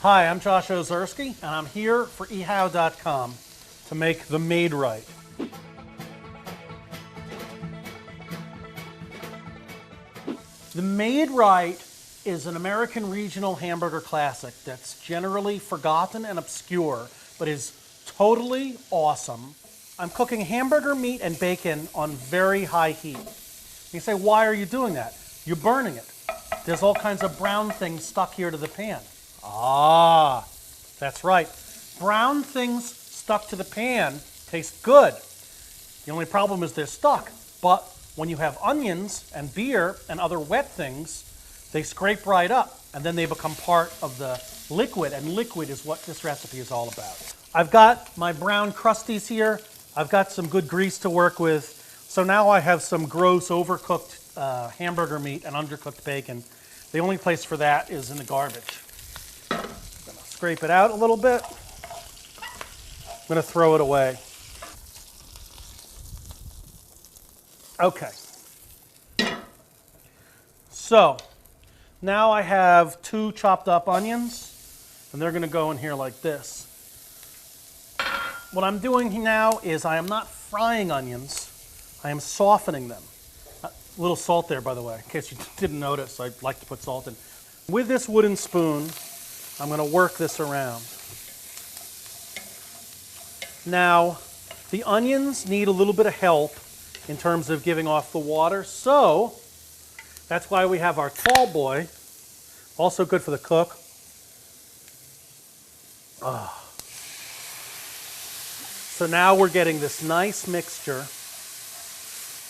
Hi, I'm Josh Ozerski, and I'm here for ehow.com to make the Maid Rite. The Maid Rite is an American regional hamburger classic that's generally forgotten and obscure, but is totally awesome. I'm cooking hamburger meat and bacon on very high heat. You say, why are you doing that? You're burning it. There's all kinds of brown things stuck here to the pan. Ah, that's right. Brown things stuck to the pan taste good. The only problem is they're stuck. But when you have onions and beer and other wet things, they scrape right up and then they become part of the liquid, and liquid is what this recipe is all about. I've got my brown crusties here. I've got some good grease to work with. So now I have some gross overcooked hamburger meat and undercooked bacon. The only place for that is in the garbage. I'm going to scrape it out a little bit. I'm going to throw it away. Okay. So now I have 2 chopped up onions, and they're going to go in here like this. What I'm doing now is I am not frying onions, I am softening them. A little salt there, by the way, in case you didn't notice. I like to put salt in. With this wooden spoon, I'm going to work this around. Now, the onions need a little bit of help in terms of giving off the water, so that's why we have our tall boy, also good for the cook. So now we're getting this nice mixture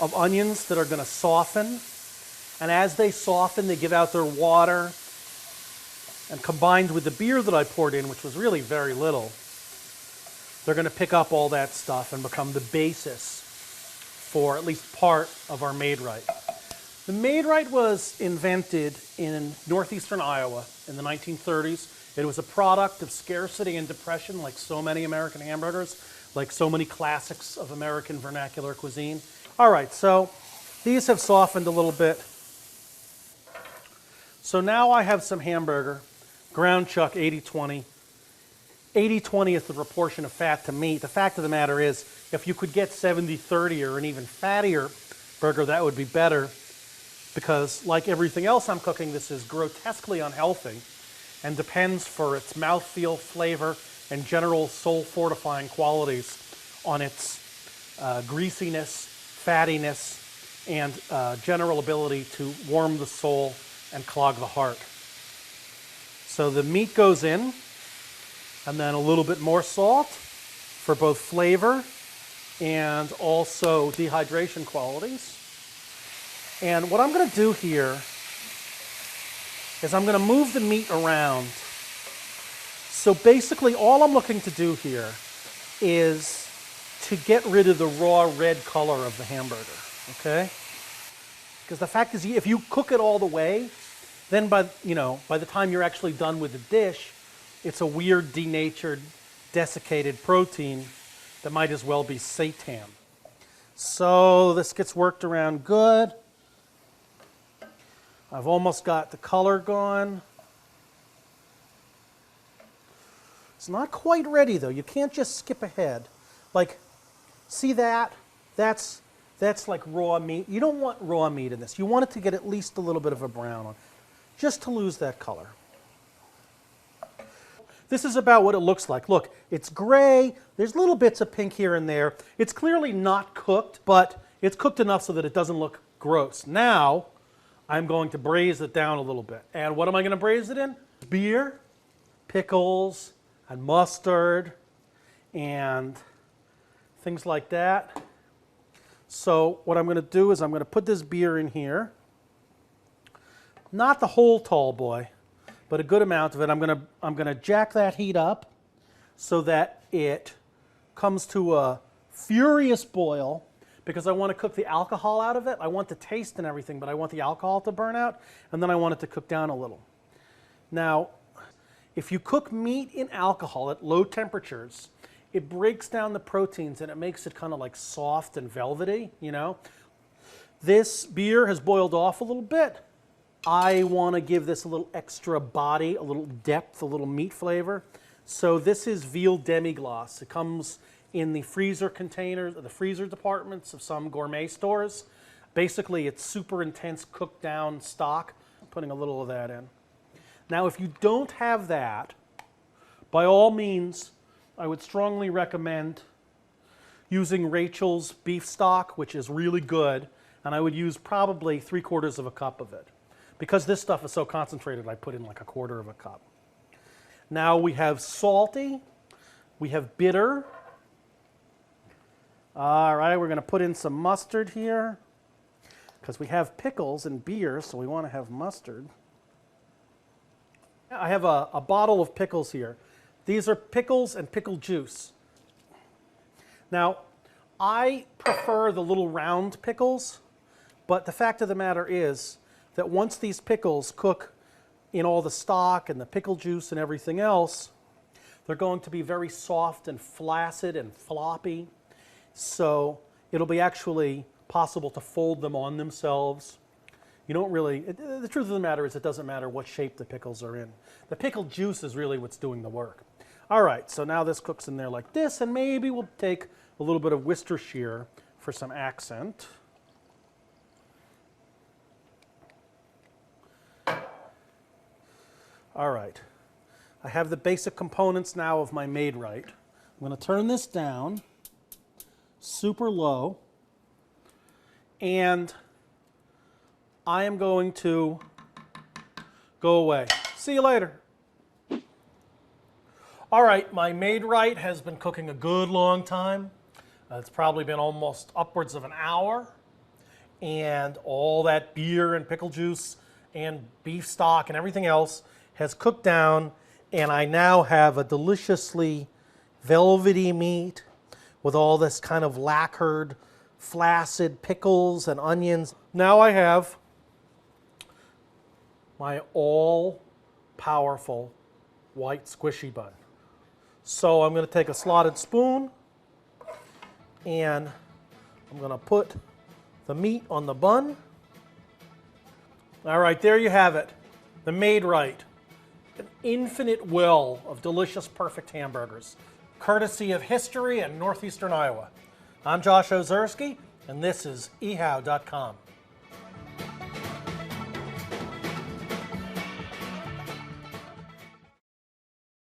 of onions that are going to soften, and as they soften, they give out their water, and combined with the beer that I poured in, which was really very little, they're going to pick up all that stuff and become the basis for at least part of our Maid Rite. The Maid Rite was invented in northeastern Iowa in the 1930s. It was a product of scarcity and depression, like so many American hamburgers, like so many classics of American vernacular cuisine. All right, so these have softened a little bit. So now I have some hamburger, ground chuck 80-20. 80-20 is the proportion of fat to meat. The fact of the matter is, if you could get 70-30 or an even fattier burger, that would be better, because like everything else I'm cooking, this is grotesquely unhealthy and depends for its mouthfeel, flavor, and general soul-fortifying qualities on its greasiness, fattiness, and general ability to warm the soul and clog the heart. So the meat goes in, and then a little bit more salt for both flavor and also dehydration qualities. And what I'm going to do here is I'm going to move the meat around. So basically all I'm looking to do here is to get rid of the raw red color of the hamburger, okay? Because the fact is, if you cook it all the way, then by the time you're actually done with the dish, it's a weird, denatured, desiccated protein that might as well be seitan. So this gets worked around good. I've almost got the color gone. It's not quite ready though. You can't just skip ahead. Like, see that? That's like raw meat. You don't want raw meat in this. You want it to get at least a little bit of a brown on, just to lose that color. This is about what it looks like. Look, it's gray. There's little bits of pink here and there. It's clearly not cooked, but it's cooked enough so that it doesn't look gross. Now, I'm going to braise it down a little bit. And what am I going to braise it in? Beer, pickles, and mustard, and things like that. So what I'm going to do is I'm going to put this beer in here. Not the whole tall boy, but a good amount of it. I'm going to jack that heat up so that it comes to a furious boil, because I want to cook the alcohol out of it. I want the taste and everything, but I want the alcohol to burn out, and then I want it to cook down a little. Now, if you cook meat in alcohol at low temperatures, it breaks down the proteins and it makes it kind of like soft and velvety, you know. This beer has boiled off a little bit. I want to give this a little extra body, a little depth, a little meat flavor. So this is veal demi-glace. It comes in the freezer containers, the freezer departments of some gourmet stores. Basically, it's super intense cooked down stock. I'm putting a little of that in. Now, if you don't have that, by all means, I would strongly recommend using Rachel's beef stock, which is really good, and I would use probably 3/4 of a cup of it. Because this stuff is so concentrated, I put in like 1/4 of a cup. Now we have salty, we have bitter. All right, we're going to put in some mustard here because we have pickles and beer, so we want to have mustard. I have a bottle of pickles here. These are pickles and pickle juice. Now, I prefer the little round pickles, but the fact of the matter is that once these pickles cook in all the stock and the pickle juice and everything else, they're going to be very soft and flaccid and floppy. So it'll be actually possible to fold them on themselves. You don't really, the truth of the matter is it doesn't matter what shape the pickles are in. The pickle juice is really what's doing the work. All right, so now this cooks in there like this, and maybe we'll take a little bit of Worcestershire for some accent. All right, I have the basic components now of my Maid Rite. I'm going to turn this down super low, and I am going to go away. See you later. All right, my Maid Rite has been cooking a good long time. It's probably been almost upwards of an hour, and all that beer and pickle juice and beef stock and everything else has cooked down, and I now have a deliciously velvety meat with all this kind of lacquered, flaccid pickles and onions. Now I have my all-powerful white squishy bun. So I'm going to take a slotted spoon, and I'm going to put the meat on the bun. All right, there you have it, the Maid Rite. An infinite well of delicious, perfect hamburgers, courtesy of history and northeastern Iowa. I'm Josh Ozerski, and this is ehow.com.